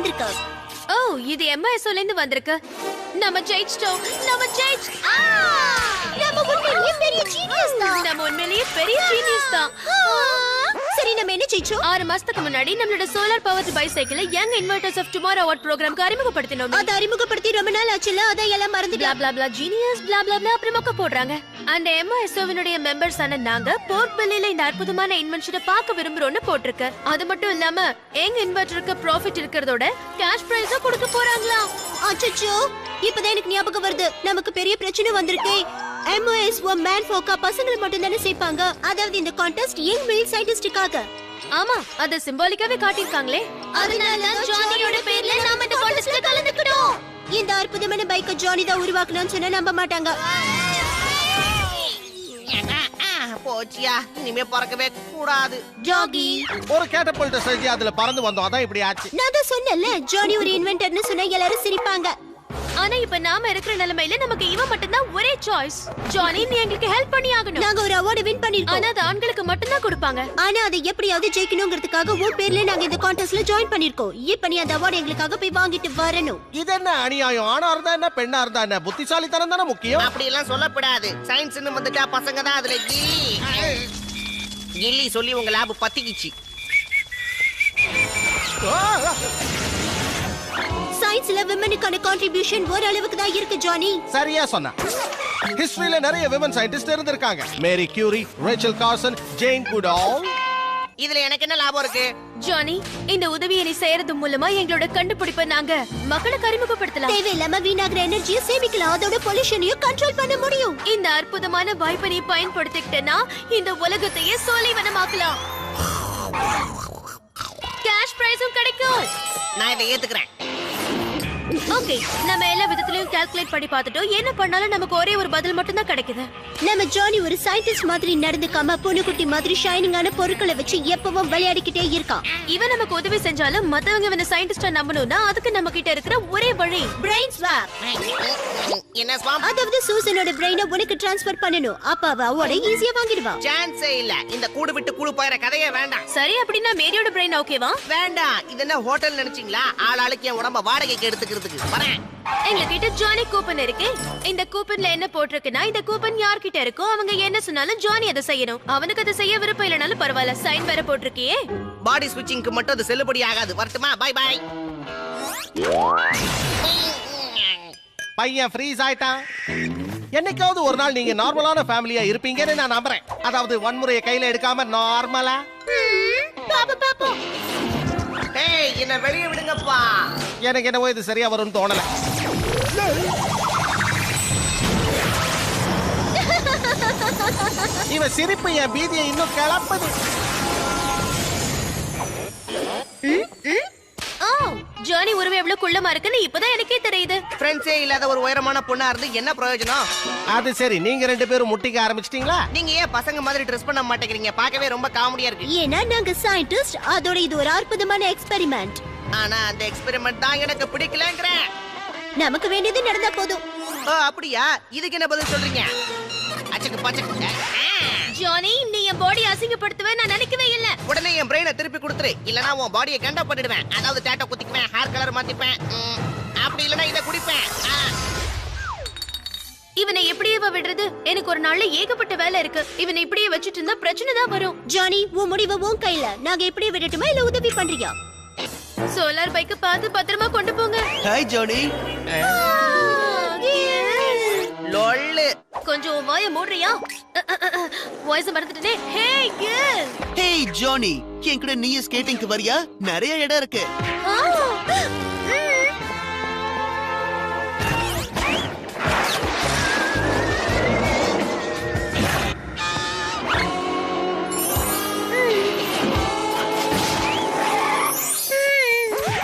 வந்திருக்கு. ஓ, இது MISOல இருந்து வந்திருக்கு. நம்ம ஜெயிச்சிட்டோம். நம்ம உண்மையிலேயே பெரிய ஜீனியஸ் தான். நம்ம உண்மையிலேயே பெரிய ஜீனியஸ் தான். சரி, நம்ம என்ன ஜெயிச்சோம்? 6 மாசத்துக்கு முன்னாடி நம்மளோட solar powered bicycle young inventors of tomorrow award ப்ரோகிராம்க்கு அறிமுகப்படுத்தினோம். அத அறிமுகப்படுத்தி ரொம்ப நாள் ஆச்சுல, அத எல்லாம் மறந்துட்டா. blah blah blah genius blah blah blah அப்படி மொக்க போடுறாங்க. அந்த MISOவினுடைய மெம்பர்ஸ் ஆன நாங்க போர்ட் பெல்லில இந்த அற்புதமான இன்வென்ஷனை பார்க்க விரும்புறோம்னு போட்டிருக்கு. அது மட்டும் இல்லாம யங் இன்வெர்டருக்கு ப்ராஃபிட் இருக்கிறதோட கேஷ் பிரைஸும் கொடுக்க போறாங்களாம். அச்சச்சோ, இப்பதான் எனக்கு ஞாபகம் வருது. நமக்கு பெரிய பிரச்சனை வந்திருக்கே. MISO மேன் ஃபோக்கா பசங்களை மட்டும் தானே சேர்ப்பாங்க. அதாவது இந்த கான்டெஸ்ட் யங் மேல் சயின்டிஸ்டுக்காக. ஆமா, அத சிம்பாலிக்காவே காட்டிருக்காங்களே. அதனால ஜானியோட பேர்ல நாம இந்த கான்டெஸ்ட்ல கலந்துக்கணும். இந்த அற்புதமான பைக்க ஜானி தான் உருவாக்கணும்னு சொன்னா நம்ப மாட்டாங்க. போச்சியா, இனிமே பறக்கவே கூடாது. ஜாகி, ஒரு கேட்டபல்ட் செஞ்சு அதுல பறந்து வந்தோம், அதான் இப்படி ஆச்சு. நான் தான் சொன்னேன்ல, ஜானி ஒரு இன்வென்டர்னு சொன்னா எல்லாரும் சிரிப்பாங்க. ஆனா இப்ப நாம இருக்கிற நிலைமையில நமக்கு இவன் மட்டும்தான் ஒரே சாய்ஸ். ஜானி, நீ எங்களுக்கு ஹெல்ப் பண்ணி ஆகணும். நாங்க ஒரு அவார்ட் வின் பண்ணிருக்கோம். ஆனா அது ஆண்களுக்கு மட்டும்தான் கொடுப்பாங்க. ஆனா அதை எப்படியாவது ஜெயிக்கணும்ங்கிறதுக்காக உன் பேர்ல நாங்க இந்த கான்டெஸ்ட்ல ஜாயின் பண்ணிருக்கோம். இப்ப நீ அந்த அவார்ட் எங்களுக்காக போய் வாங்கிட்டு வரணும். இது என்ன அநியாயம்? ஆணா இருந்தா என்ன, பெண்ணா இருந்தா என்ன? புத்திசாலித்தனம் தானே முக்கியம். அப்படி எல்லாம் சொல்லப்படாது. சயின்ஸ்னு வந்துட்டா பசங்க தான் அதுல கில்லி சொல்லி உங்க லேப் பத்திக்கிச்சு. சயின்ஸ்ல விமனுக்கான கான்ட்ரிபியூஷன் ஒரு அளவுக்கு தான் இருக்கு ஜானி. சரியா சொன்னா. ஹிஸ்டரியில நிறைய விமன் சயின்டிஸ்ட் இருந்திருக்காங்க. Mary Curie, Rachel Carson, Jane Goodall. இதுல எனக்கு என்ன லாபம் இருக்கு? ஜானி, இந்த உதவியை நீ செய்யறது மூலமா எங்களோட கண்டுபிடிப்பை நாங்க மக்களுக்கு அறிமுகப்படுத்தலாம். தேவையில்லாம வீணாகிற எனர்ஜியை சேமிக்கலாம். அதோட பொல்யூஷனையும் கண்ட்ரோல் பண்ண முடியும். இந்த அற்புதமான வாய்ப்பை நீ பயன்படுத்திக்கிட்டனா இந்த உலகத்தையே சோலைவனமாக்கலாம். கேஷ் பிரைஸும் கிடைக்கும். நான் இதை ஏத்துக்கிறேன். ஓகே, நம்ம எல்லா விதத்திலயும் கால்குலேட் பண்ணி பார்த்துட்டோம். என்ன பண்ணாலும் நமக்கு ஒரே ஒரு பதில் மட்டும் தான் கிடைக்குது. நம்ம ஜானி ஒரு சயின்டிஸ்ட் மாதிரி நடந்துக்காம பொண்ணுக்குட்டி மாதிரி ஷைனிங்கான பொருட்களை வச்சு எப்பவும் விளையாடிக்கிட்டே இருக்கான். இவன் நமக்கு உதவி செஞ்சாலும் மத்தவங்க இவனை சயின்டிஸ்டா நம்பணும்னா அதுக்கு நம்ம கிட்ட இருக்கிற ஒரே வழி பிரெயின் ஸ்வாப். என்ன ஸ்வாப்? அதாவது சூசனோட பிரெயினை உனக்கு ட்ரான்ஸ்ஃபர் பண்ணணும். அப்ப அவ அவார்டை ஈஸியா வாங்கிடுவா. சான்ஸே இல்ல. இந்த கூடு விட்டு கூடு போயிற கதையே வேண்டாம். சரி, அப்படின்னா மேரியோட பிரெயின் ஓகேவா? வேண்டாம். இது என்ன ஹோட்டல் நினைச்சீங்களா? ஆளாளுக்கு என் உடம்ப வாடகைக்கு எடுத்துக்கிறதுக்கு வரேன். எங்க கிட்ட ஜானி கூப்பன் இருக்கு. இந்த கூப்பன்ல என்ன போட்டிருக்குன்னா, இந்த கூப்பன் யார்கிட்ட இருக்கோ அவங்க என்ன சொன்னாலும் ஜானி அதை செய்யணும். அவனுக்கு அதை செய்ய விருப்பம் இல்லைனாலும் பரவாயில்ல. சைன் வேற போட்டிருக்கியே. பாடி ஸ்விட்சிங்க்கு மட்டும் அது செல்லுபடி ஆகாது. வரட்டுமா? By by. பையன் ஃப்ரீஸ் ஆயிட்டான். என்னைக்காவது ஒரு நாள் நீங்க நார்மலான ஃபேமிலியா இருப்பீங்கன்னு நான் நம்புறேன். அதாவது வன்முறையை கையில எடுக்காம நார்மலா. பாப்போம். ஏய், என்ன வெளிய விடுங்கப்பா. எனக்கு என்னவோ இது சரியா வரும்னு தோணல. இவ சிரிப்பு என் பீதியை இன்னும் கிளப்புது. ஜானி உருவம் எவ்வளவு குள்ளமா இருக்குன்னு இப்பதான் எனக்கே தெரியுது. ஃப்ரெண்ட்ஸே இல்லாத ஒரு உயரமான பொண்ணா இருந்து என்ன பிரயோஜனம்? அது சரி, நீங்க ரெண்டு பேரும் முட்டிக்க ஆரம்பிச்சிட்டீங்களா? நீங்க ஏன் பசங்க மாதிரி ட்ரெஸ் பண்ண மாட்டேங்கிறீங்க? பார்க்கவே ரொம்ப காமெடியா இருக்கு. ஏன்னா நாங்க சயின்டிஸ்ட். அதோட இது ஒரு அற்புதமான எக்ஸ்பெரிமெண்ட். ஆனா அந்த எக்ஸ்பெரிமெண்ட் தான் எனக்கு பிடிக்கலங்கறேன். நமக்கு வேண்டியது நடந்தா போதும். ஓ, அப்படியா? இதுக்கு என்ன பதில் சொல்றீங்க? அச்சக்கு பச்சக்கு. ஜானி, நீ என் பாடி அசிங்கப்படுத்துவே நான் நினைக்கவே இல்ல. உடனே என் பிரெயினை திருப்பி கொடுத்துரு. இல்லனா உன் பாடியை கண்டா பண்ணிடுவேன். அதாவது டேட்டோ குத்திக்குவேன், ஹேர் கலர் மாத்திப்பேன். அப்படி இல்லனா இத குடிப்பேன். இவனை எப்படியே விடுறது? எனக்கு ஒரு நாள்ல ஏகப்பட்ட வேலை இருக்கு. இவனை இப்படியே வச்சிட்டு இருந்தா பிரச்சனை தான் வரும். ஜானி, உன் முடிவு உன் கையில. நாங்க இப்படியே விடட்டுமா இல்ல உதவி பண்றியா? சோலார் பைக்க பார்த்து பத்திரமா கொண்டு போங்க. Hi Johnny. லொல்லு. கொஞ்சம் வாயை மூடுறியா? வாய்ஸ் மறந்துட்டேனே. Hey girl. ஹேய் ஜானி, என் கூட நீ ஸ்கேட்டிங்க்கு வரியா? நிறைய இடம் இருக்கு.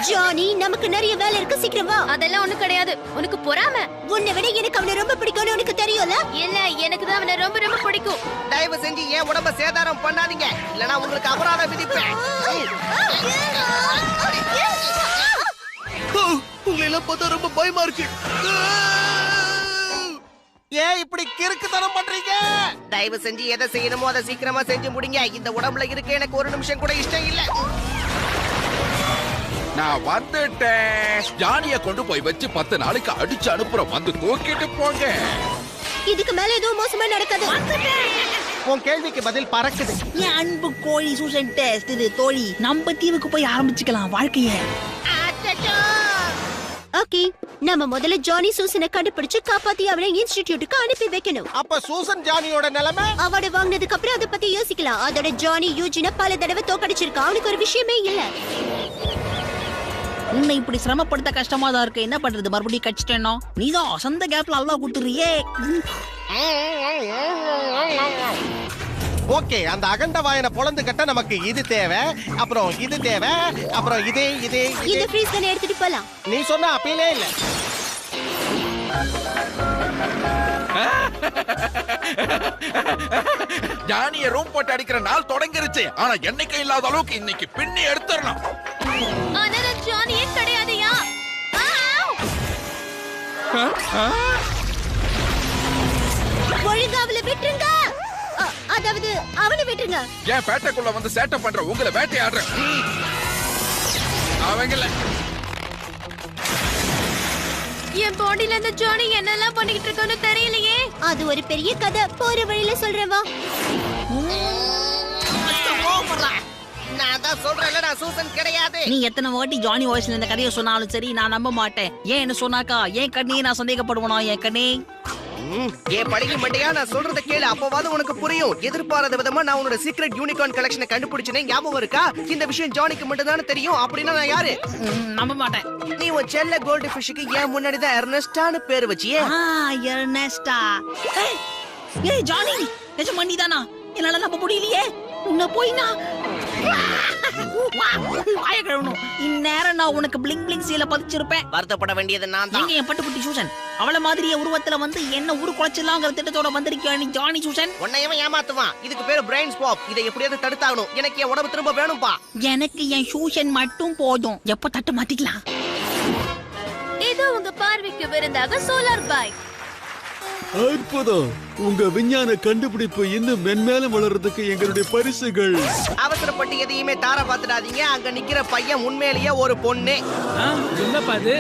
ஜானி, நமக்கு நிறைய வேலை இருக்கு. சீக்கிரம் வா. அதெல்லாம் ஒண்ணு கிடையாது. உனக்கு பொறாம. உன்னை விட எனக்கு அவனை ரொம்ப பிடிக்கும்னு உனக்கு தெரியும்ல? இல்ல, எனக்கு தான் அவனை ரொம்ப ரொம்ப பிடிக்கும். தயவு செஞ்சு என் உடம்ப சேதாரம் பண்ணாதீங்க. இல்லனா உங்களுக்கு அபராதம் விதிப்பேன். உங்களை எல்லாம் பார்த்தா ரொம்ப பயமா இருக்கு. ஏன் இப்படி கிறுக்குத்தனம் பண்றீங்க? தயவு செஞ்சு எதை செய்யணுமோ அதை சீக்கிரமா செஞ்சு முடிங்க. இந்த உடம்புல இருக்க எனக்கு ஒரு நிமிஷம் கூட இஷ்டம் இல்ல. நான் வந்துட்டேன். ஜானிய கொண்டு போய் வச்சு 10 நாளைக்கு அடிச்சு அனுப்புறோம். வந்து தூக்கிட்டு போங்க. இதுக்கு மேல எதுவும் மோசமா நடக்காது. உன் கேள்விக்கு பதில் பறக்குது. என் அன்பு கோழி சூசன் டெஸ்ட் இது தோழி. நம்ம தீவுக்கு போய் ஆரம்பிச்சுக்கலாம் வாழ்க்கைய. ஓகே, நம்ம முதல்ல ஜானி சூசனை கண்டுபிடிச்சு காப்பாத்தி அவனை இன்ஸ்டிடியூட்டுக்கு அனுப்பி வைக்கணும். அப்ப சூசன் ஜானியோட நிலைமை? அவார்டு வாங்கினதுக்கு அப்புறம் அதை பத்தி யோசிக்கலாம். அதோட ஜானி யூஜின பல தடவை தோக்கடிச்சிருக்கான். அவனுக்கு ஒரு விஷயமே இல்ல. உன்னை இப்படி சிரமப்படுத்த கஷ்டமா தான் இருக்கு. என்ன பண்றது, மறுபடியும் கடிச்சிட்டேனோ. நீதான் அசந்த கேப்ல அல்லா குடுத்துறியே. ஓகே, அந்த அகண்ட வாயனை பொளந்து கட்ட நமக்கு இது தேவை, அப்புறம் இது தேவை, அப்புறம் இது இது இந்த ஃப்ரீஸ் கன் எடுத்துட்டு போலாம். நீ சொன்ன அப்பீலே இல்ல. ஜானிய ரூம் போட்டு அடிக்கிற நாள் தொடங்கிருச்சு. ஆனா என்னைக்கு இல்லாத அளவுக்கு இன்னைக்கு பின்னி எடுத்துறணும். ஆனா நான் ஜானியே கிடையாதுயா. ஒழுங்கா அவளை விட்டுருங்க. அதாவது அவனை விட்டுருங்க. ஏன் பேட்டைக்குள்ள வந்து சேட்டை பண்ற உங்களை வேட்டையாடுற அவங்கள. என் பாடியில இந்த ஜானி என்னெல்லாம் பண்ணிக்கிட்டு இருக்கோன்னு தெரியலையே. அது ஒரு பெரிய கதை. போற வழியில சொல்றேன் வா. நான் தான் சொல்றேன்ல, நான் சூசன் கிடையாது. நீ எத்தனை வாட்டி ஜானி வாய்ஸ்ல இந்த கதையை சொன்னாலும் சரி நான் நம்ப மாட்டேன். ஏன்னு சொன்னாக்கா என் கண்ணே நான் சந்தேகப்படுவனா. என் கண்ணே ஏன் பழகி மண்டையா, நான் சொல்றத கேளு, அப்பவாது உனக்கு புரியும். எதிர்பாராத விதமா நான் உன்னோட சீக்ரெட் யூனிகார்ன் கலெக்ஷனை கண்டுபிடிச்சனே, ஞாபகம் இருக்கா? இந்த விஷயம் ஜானிக்கு மட்டும் தானே தெரியும். அப்படின்னா நான் யாரு? நம்ப மாட்டேன். நீ உன் செல்ல கோல்டு ஃபிஷ்க்கு ஏன் முன்னாடி தான் எர்னஸ்டான்னு பேர் வச்சியே. எர்னஸ்டா. ஏய் ஜானி, நிஜமா நீதானா? என்னால நம்ப முடியலையே. உன்னை போய் நான் இந்நேரம் நான் உனக்கு பிளிங் பிளிங் சீல பதிச்சிருப்பேன். வருத்தப்பட வேண்டியது நான் தான். எங்க என் பட்டுக்குட்டி சூசன்? அவள மாதிரியே உருவத்துல வந்து என்ன உரு குலைச்சலாங்கிற திட்டத்தோட வந்திருக்கியா நீ ஜானி சூசன்? உன்னையவன் ஏமாத்துவான். இதுக்கு பேரு பிரெயின் ஸ்வாப். இதை எப்படியாவது தடுத்தாகணும். எனக்கு என் உடம்பு திரும்ப வேணும்பா. எனக்கு என் சூசன் மட்டும் போதும். எப்ப தட்டு மாத்திக்கலாம். இது உங்க பார்வைக்கு விருந்தாக சோலார் பைக். அற்புதம். உங்க விஞ்ஞான கண்டுபிடிப்பு இன்னும் மென்மேலும் வளர்றதுக்கு எங்களுடைய பரிசுகள். அவசரப்பட்டு எதையுமே தார பாத்துடாதீங்க. அங்க நிக்கிற பையன் உண்மையிலேயே ஒரு பொண்ணு. என்னப்பா இது?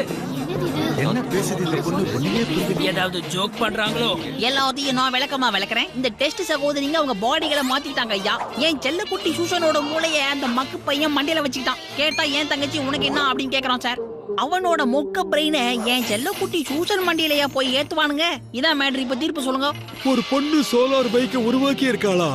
என்ன பேசுது இந்த பொண்ணு? ஒண்ணுமே புரியல. ஏதாவது ஜோக் பண்றாங்களோ? எல்லாத்தையும் நான் விளக்கமா விளக்குறேன். இந்த டெஸ்ட் சகோதரிங்க அவங்க பாடிகளை மாத்திட்டாங்க ஐயா. என் செல்லக்குட்டி சூசனோட மூளைய அந்த மக்கு பையன் மண்டையில வச்சுக்கிட்டான். கேட்டா ஏன் தங்கச்சி உனக்கு என்ன அப்படின்னு கேக்குறான் சார். அவனோட மொக்க பிரெயின என் செல்லக்குட்டி சூசன் மண்டியிலையா போய் ஏத்துவானுங்க. இதான் மேட்ரு. இப்ப தீர்ப்பு சொல்லுங்க. ஒரு பொண்ணு சோலார் பைக்கை உருவாக்கி இருக்காளா?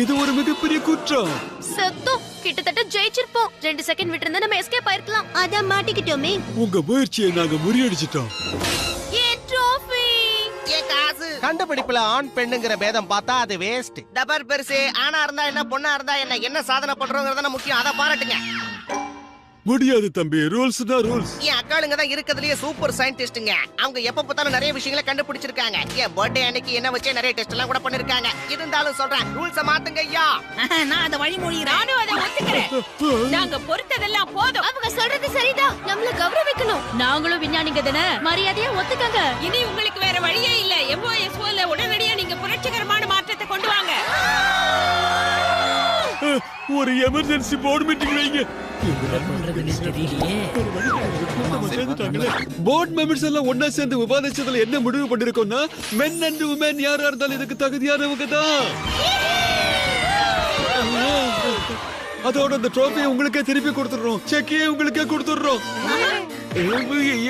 இது ஒரு மிகப்பெரிய குற்றம். சத்தம் கிட்டத்தட்ட ஜெயிச்சிருப்போம். 2 செகண்ட் விட்டுருந்தா நம்ம எஸ்கேப் ஆயிருக்கலாம். அதான் மாட்டிக்கிட்டோமே. உங்க முயற்சியை நாங்க முறியடிச்சிட்டோம். ஏன் ட்ரோஃபி? ஏன் காசு? கண்டுபிடிப்புல ஆண் பெண்ணுங்கிற பேதம் பார்த்தா அது வேஸ்ட். டபர் பெருசு. ஆணா இருந்தா என்ன, பொண்ணா இருந்தா என்ன சாதனை பண்றோங்கிறத முக்கியம். அதை பாராட்டுங்க. முடியாது தம்பி. ரூல்ஸ்னா ரூல்ஸ். என் அக்காளுங்க தான் இருக்கிறதுலயே சூப்பர் சயின்டிஸ்டுங்க. அவங்க எப்ப பார்த்தாலும் நிறைய விஷயங்களை கண்டுபிடிச்சிருக்காங்க. என் பர்த்டே அன்னைக்கு என்ன வச்சே நிறைய டெஸ்ட் எல்லாம் கூட பண்ணிருக்காங்க. இருந்தாலும் சொல்றேன், ரூல்ஸ மாத்துங்க ஐயா. நான் அந்த வழிமொழி நானும் அதை ஒத்துக்கிறேன். நாங்க பொறுத்ததெல்லாம் போதும். அவங்க சொல்றது சரிதான். நம்மள கௌரவிக்கணும். நாங்களும் விஞ்ஞானிங்க தானே, மரியாதையா ஒத்துக்கங்க. இனி உங்களுக்கு வேற வழியே இல்ல. MOSOல உடனடியா நீங்க புரட்சிகரமான மாற்றத்தை கொண்டு வாங்க. ஒரு எமர்ஜென்சி போர்டு மீட்டிங் வைங்க. போர்ட் மெம்பர்ஸ் எல்லாம் ஒன்னா சேர்ந்து விவாதிச்சதுல என்ன முடிவு பண்ணிருக்கோம்னா, மென் அண்ட் உமன் யாரா இருந்தாலும் இதுக்கு தகுதியானவங்க தான். அதோட அந்த ட்ரோஃபியை உங்களுக்கே திருப்பி கொடுத்துடுறோம். செக்கையே உங்களுக்கே கொடுத்துடுறோம்.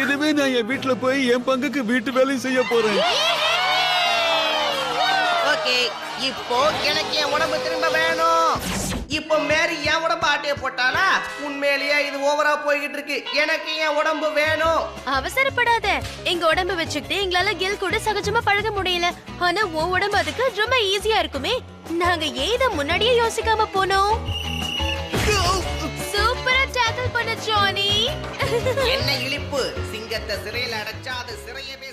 இனிமே நான் என் வீட்டுல போய் என் பங்குக்கு வீட்டு வேலையும் செய்ய போறேன். ஓகே, இப்போ எனக்கு என் உடம்பு திரும்ப வேணும். இப்போ மேரி என் உடம்பு ஆட்டிய போட்டானா? உண்மையிலேயே இது ஓவரா போய்கிட்டு இருக்கு. எனக்கு என் உடம்பு வேணும். அவசரப்படாத. எங்க உடம்பு வச்சுக்கிட்டு எங்களால கில் கூட சகஜமா பழக முடியல. ஆனா உன் உடம்பு அதுக்கு ரொம்ப ஈஸியா இருக்குமே. நாங்க ஏத முன்னாடியே யோசிக்காம போனோம். சூப்பரா டேக்கிள் பண்ண ஜானி. என்ன இழிப்பு. சிங்கத்தை சிறையில் அடைச்சா அது சிறையவே